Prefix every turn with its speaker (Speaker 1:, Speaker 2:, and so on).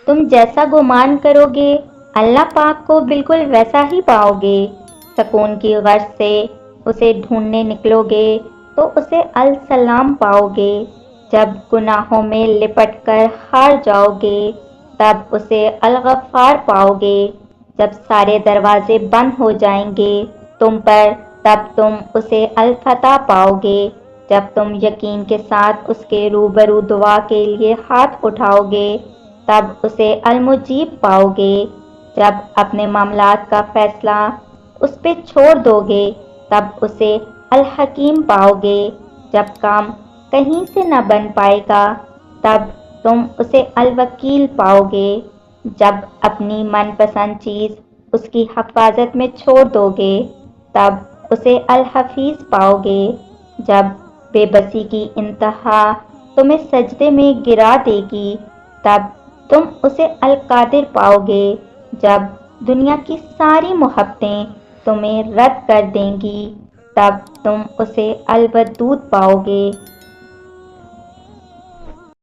Speaker 1: تم جیسا گمان کرو گے اللہ پاک کو بالکل ویسا ہی پاؤ گے۔ سکون کی غرض سے اسے ڈھونڈنے نکلو گے تو اسے السلام پاؤ گے۔ جب گناہوں میں لپٹ کر ہار جاؤ گے تب اسے الغفار پاؤ گے۔ جب سارے دروازے بند ہو جائیں گے تم پر تب تم اسے الفتح پاؤ گے۔ جب تم یقین کے ساتھ اس کے روبرو دعا کے لیے ہاتھ اٹھاؤ گے تب اسے المجیب پاؤ گے۔ جب اپنے معاملات کا فیصلہ اس پہ چھوڑ دو گے تب اسے الحکیم پاؤ گے۔ جب کام کہیں سے نہ بن پائے گا تب تم اسے الوکیل پاؤ گے۔ جب اپنی من پسند چیز اس کی حفاظت میں چھوڑ دو گے تب اسے الحفیظ پاؤ گے۔ جب بے بسی کی انتہا تمہیں سجدے میں گرا دے گی تب تم اسے القادر پاؤ گے۔ جب دنیا کی ساری محبتیں تمہیں رد کر دیں گی تب تم اسے الودود پاؤ گے۔